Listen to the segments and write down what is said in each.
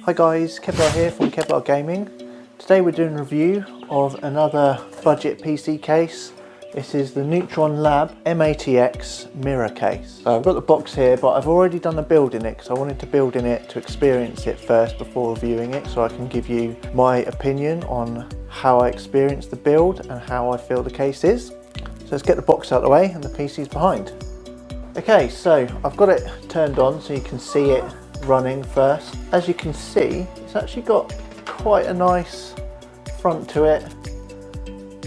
Hi guys, KevLar here from KevLar Gaming. Today we're doing a review of another budget PC case. This is the Neutron Lab MATX Mirror case. So I've got the box here, but I've already done a build in it because I wanted to build in it to experience it first before reviewing it, so I can give you my opinion on how I experienced the build and how I feel the case is. So let's get the box out of the way and the PC's behind. Okay, so I've got it turned on so you can see it running first. As you can see, it's actually got quite a nice front to it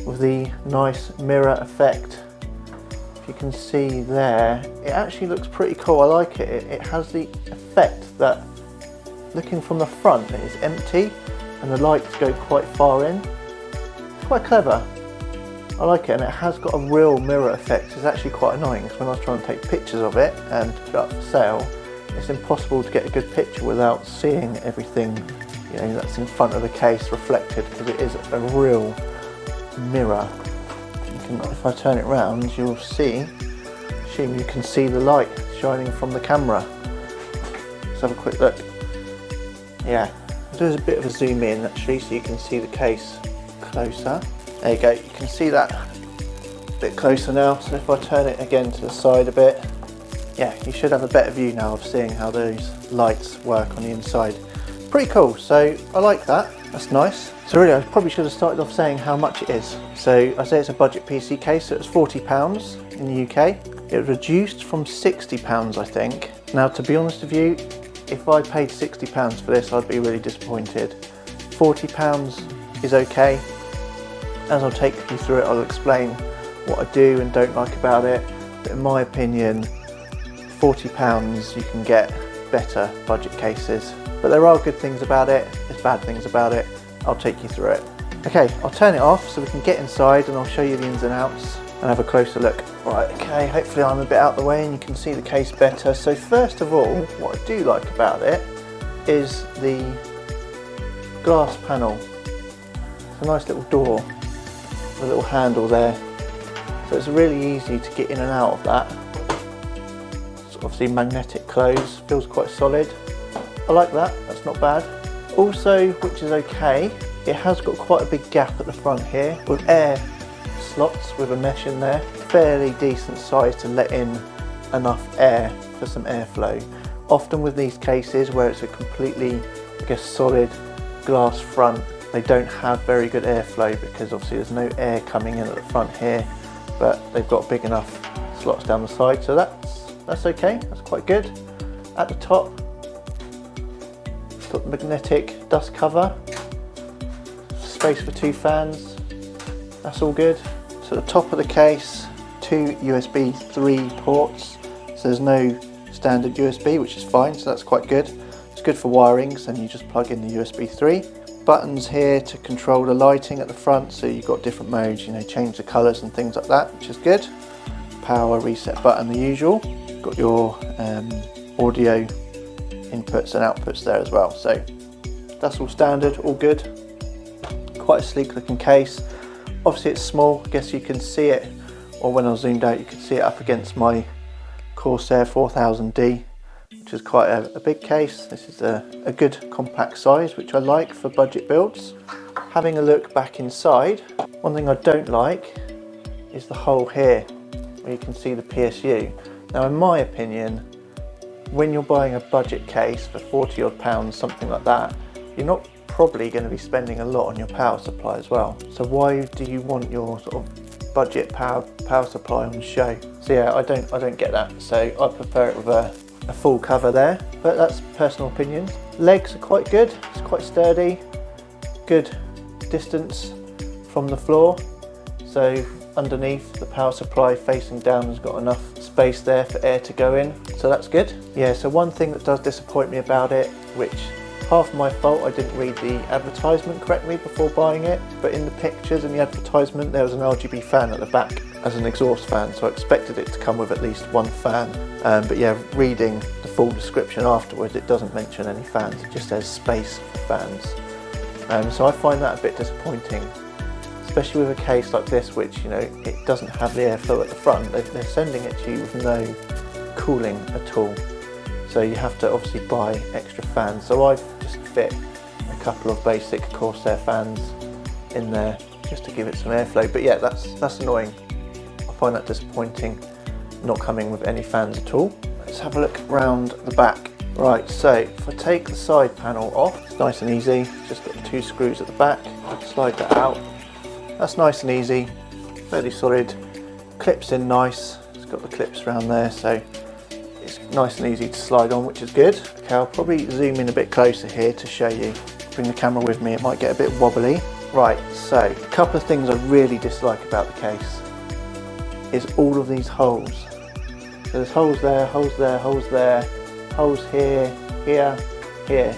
with the nice mirror effect. If you can see there, it actually looks pretty cool. I like it. It has the effect that looking from the front, it is empty and the lights go quite far in. It's quite clever. I like it, and it has got a real mirror effect. It's actually quite annoying because when I was trying to take pictures of it and put it up for sale, it's impossible to get a good picture without seeing everything, you know, that's in front of the case reflected, because it is a real mirror. If I turn it round, you'll see, assume you can see the light shining from the camera. Let's have a quick look. Yeah, there's a bit of a zoom in actually so you can see the case closer. There you go, you can see that a bit closer now. So if I turn it again to the side a bit, yeah, you should have a better view now of seeing how those lights work on the inside. Pretty cool, so I like that, that's nice. So really, I probably should have started off saying how much it is. So I say it's a budget PC case, so it's £40 in the UK. It was reduced from £60, I think. Now, to be honest with you, if I paid £60 for this, I'd be really disappointed. £40 is okay. As I'll take you through it, I'll explain what I do and don't like about it. But in my opinion, £40 you can get better budget cases. But there are good things about it, there's bad things about it. I'll take you through it. Okay, I'll turn it off so we can get inside and I'll show you the ins and outs and have a closer look. Right, okay, hopefully I'm a bit out of the way and you can see the case better. So first of all, what I do like about it is the glass panel. It's a nice little door with a little handle there. So it's really easy to get in and out of that. It's obviously magnetic close, feels quite solid. I like that, that's not bad. Also, which is okay, it has got quite a big gap at the front here with air slots with a mesh in there. Fairly decent size to let in enough air for some airflow. Often with these cases where it's a completely, I guess, solid glass front, they don't have very good airflow because obviously there's no air coming in at the front here, but they've got big enough slots down the side, so that's okay, that's quite good. At the top, got the magnetic dust cover, space for 2 fans, that's all good. So at the top of the case, 2 USB 3 ports, so there's no standard USB, which is fine, so that's quite good. It's good for wiring, so you just plug in the USB 3. Buttons here to control the lighting at the front, so you've got different modes, you know, change the colours and things like that, which is good. Power reset button, the usual. Got your audio inputs and outputs there as well, so that's all standard, all good. Quite a sleek looking case. Obviously it's small, I guess you can see it, or when I zoomed out you can see it up against my Corsair 4000D, which is quite a big case. This is a good compact size, which I like for budget builds. Having a look back inside, one thing I don't like is the hole here where you can see the PSU. Now in my opinion, when you're buying a budget case for 40 odd pounds, something like that, you're not probably going to be spending a lot on your power supply as well. So why do you want your sort of budget power supply on show? So yeah, I don't get that. So I prefer it with a full cover there, but that's personal opinion. Legs are quite good, it's quite sturdy, good distance from the floor. So underneath the power supply facing down has got enough space there for air to go in, so that's good. Yeah, so one thing that does disappoint me about it, which half my fault, I didn't read the advertisement correctly before buying it, but in the pictures in the advertisement there was an RGB fan at the back as an exhaust fan, so I expected it to come with at least 1 fan, but yeah, reading the full description afterwards, it doesn't mention any fans, it just says space for fans. So I find that a bit disappointing, especially with a case like this, which, you know, it doesn't have the airflow at the front. They're sending it to you with no cooling at all. So you have to obviously buy extra fans. So I've just fit a couple of basic Corsair fans in there just to give it some airflow. But yeah, that's annoying. I find that disappointing, not coming with any fans at all. Let's have a look around the back. Right, so if I take the side panel off, it's nice and easy. Just got 2 screws at the back, slide that out. That's nice and easy, fairly solid. Clips in nice, it's got the clips around there, so it's nice and easy to slide on, which is good. Okay, I'll probably zoom in a bit closer here to show you. Bring the camera with me, it might get a bit wobbly. Right, so a couple of things I really dislike about the case is all of these holes. So there's holes there, holes there, holes there, holes here, here, here.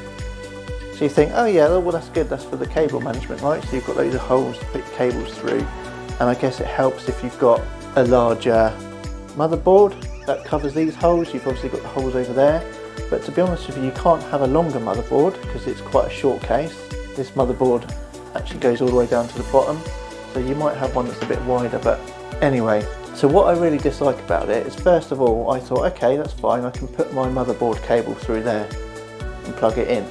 So you think, oh yeah, well that's good, that's for the cable management, right? So you've got loads of holes to put your cables through, and I guess it helps if you've got a larger motherboard that covers these holes. You've obviously got the holes over there, but to be honest with you, you can't have a longer motherboard because it's quite a short case. This motherboard actually goes all the way down to the bottom, so you might have one that's a bit wider. But anyway, so what I really dislike about it is, first of all, I thought, okay, that's fine, I can put my motherboard cable through there and plug it in.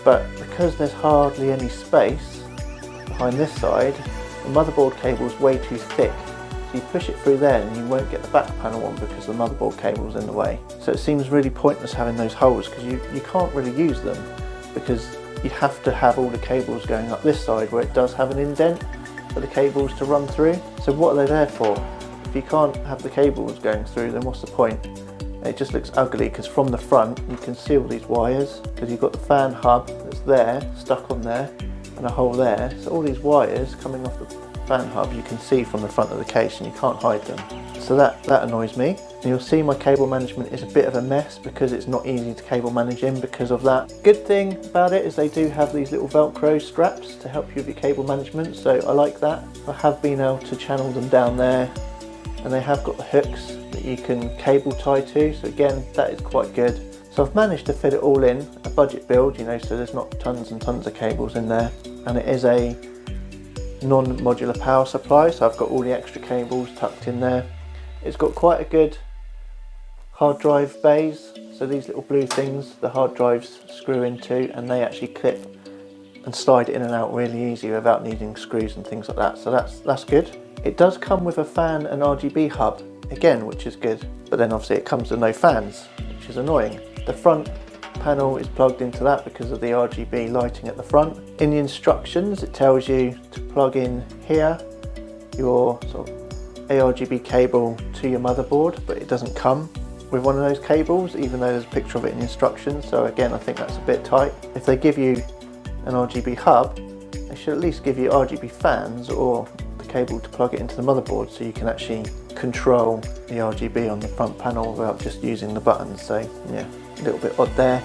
But because there's hardly any space behind this side, the motherboard cable is way too thick. So you push it through there and you won't get the back panel on because the motherboard cable is in the way. So it seems really pointless having those holes because you can't really use them, because you have to have all the cables going up this side where it does have an indent for the cables to run through. So what are they there for? If you can't have the cables going through, then what's the point? It just looks ugly because from the front you can see all these wires, because you've got the fan hub that's there, stuck on there, and a hole there. So all these wires coming off the fan hub you can see from the front of the case, and you can't hide them. So that annoys me. And you'll see my cable management is a bit of a mess because it's not easy to cable manage in because of that. Good thing about it is they do have these little Velcro straps to help you with your cable management, so I like that. I have been able to channel them down there, and they have got the hooks that you can cable tie to, so again, that is quite good. So I've managed to fit it all in, a budget build, you know, so there's not tons and tons of cables in there, and it is a non-modular power supply, so I've got all the extra cables tucked in there. It's got quite a good hard drive bays, so these little blue things the hard drives screw into, and they actually clip and slide in and out really easy without needing screws and things like that, so that's good. It does come with a fan and RGB hub again, which is good, but then obviously it comes with no fans, which is annoying. The front panel is plugged into that because of the RGB lighting at the front. In the instructions it tells you to plug in here your sort of ARGB cable to your motherboard, but it doesn't come with one of those cables, even though there's a picture of it in the instructions. So again, I think that's a bit tight. If they give you an RGB hub, they should at least give you RGB fans or the cable to plug it into the motherboard, so you can actually control the RGB on the front panel without just using the buttons. So yeah, a little bit odd there.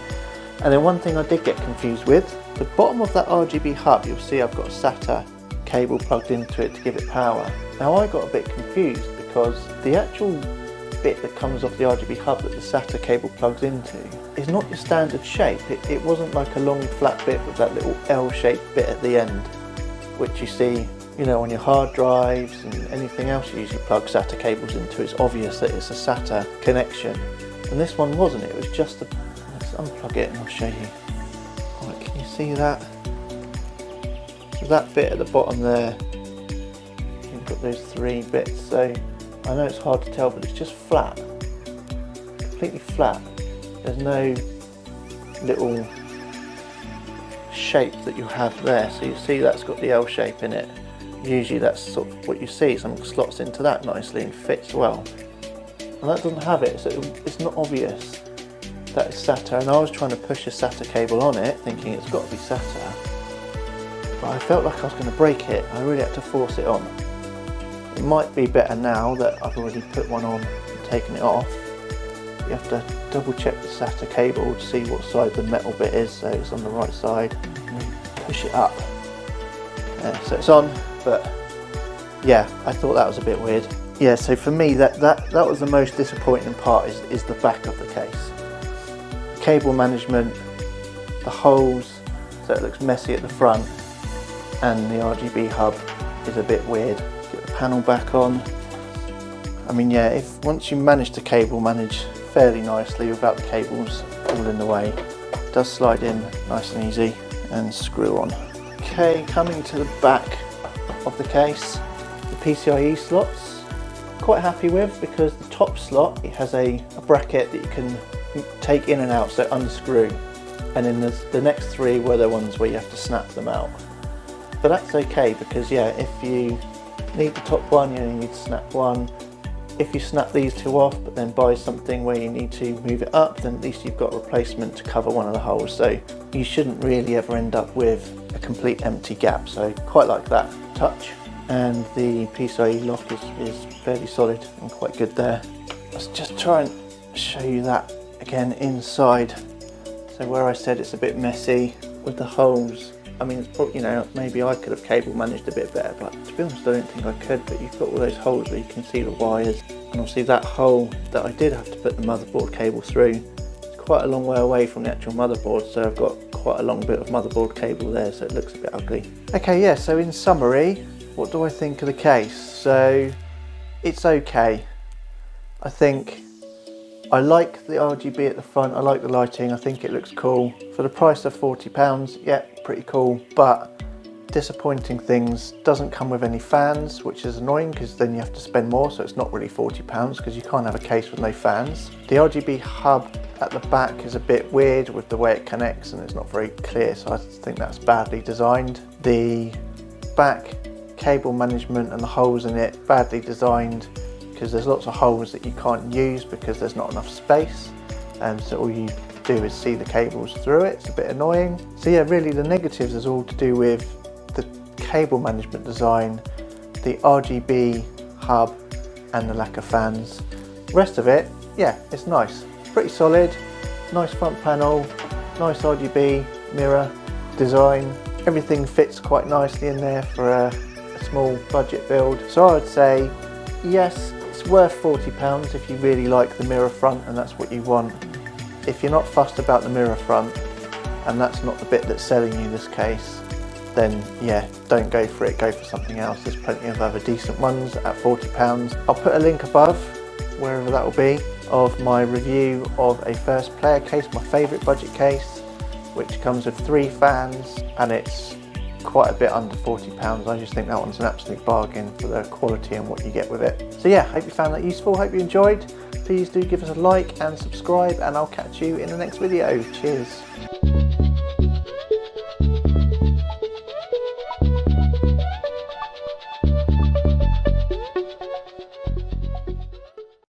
And then one thing I did get confused with, the bottom of that RGB hub, you'll see I've got a SATA cable plugged into it to give it power. Now I got a bit confused because the actual bit that comes off the RGB hub that the SATA cable plugs into is not your standard shape. It wasn't like a long flat bit with that little L-shaped bit at the end, which you see, you know, on your hard drives and anything else you usually plug SATA cables into. It's obvious that it's a SATA connection, and this one wasn't. It was just a, let's unplug it and I'll show you. Right, can you see that? So that bit at the bottom there, you've got those 3 bits. So I know it's hard to tell, but it's just flat, completely flat. There's no little shape that you have there. So you see that's got the L shape in it. Usually that's sort of what you see. Something slots into that nicely and fits well. And that doesn't have it, so it's not obvious that it's SATA. And I was trying to push a SATA cable on it, thinking it's got to be SATA. But I felt like I was going to break it. I really had to force it on. It might be better now that I've already put one on and taken it off. You have to double check the SATA cable to see what side the metal bit is, so it's on the right side, and push it up. So it's on, but yeah, I thought that was a bit weird. Yeah, so for me that was the most disappointing part, is the back of the case. The cable management, the holes, so it looks messy at the front, and the RGB hub is a bit weird. Get the panel back on. I mean, yeah, if once you manage to cable manage fairly nicely without the cables all in the way, does slide in nice and easy and screw on. Okay, coming to the back of the case, the PCIe slots, quite happy with, because the top slot, it has a bracket that you can take in and out, so unscrew, and then there's the next three were the ones where you have to snap them out. But that's okay, because yeah, if you need the top one, you only need to snap one. If you snap these two off but then buy something where you need to move it up, then at least you've got a replacement to cover one of the holes, so you shouldn't really ever end up with a complete empty gap. So quite like that touch, and the PCIe lock is fairly solid and quite good there. Let's just try and show you that again inside. So where I said it's a bit messy with the holes, I mean, it's probably, you know, maybe I could have cable managed a bit better, but to be honest I don't think I could. But you've got all those holes where you can see the wires, and obviously that hole that I did have to put the motherboard cable through, it's quite a long way away from the actual motherboard, so I've got quite a long bit of motherboard cable there, so it looks a bit ugly. Okay, yeah, so in summary, what do I think of the case? So it's okay. I think I like the RGB at the front, I like the lighting, I think it looks cool. For the price of £40, yeah, pretty cool, but disappointing things, doesn't come with any fans, which is annoying because then you have to spend more, so it's not really £40 because you can't have a case with no fans. The RGB hub at the back is a bit weird with the way it connects, and it's not very clear, so I think that's badly designed. The back cable management and the holes in it, badly designed, because there's lots of holes that you can't use because there's not enough space, and so all you do is see the cables through it. It's a bit annoying. So yeah, really the negatives is all to do with the cable management design, the RGB hub and the lack of fans. The rest of it, yeah, it's nice, pretty solid, nice front panel, nice RGB mirror design, everything fits quite nicely in there for a small budget build. So I would say yes, it's worth £40 if you really like the mirror front and that's what you want. If you're not fussed about the mirror front and that's not the bit that's selling you this case, then yeah, don't go for it, go for something else. There's plenty of other decent ones at £40. I'll put a link above, wherever that will be, of my review of a first player case, my favourite budget case, which comes with 3 fans and it's quite a bit under £40. I just think that one's an absolute bargain for the quality and what you get with it. So yeah, hope you found that useful, hope you enjoyed. Please do give us a like and subscribe, and I'll catch you in the next video. Cheers.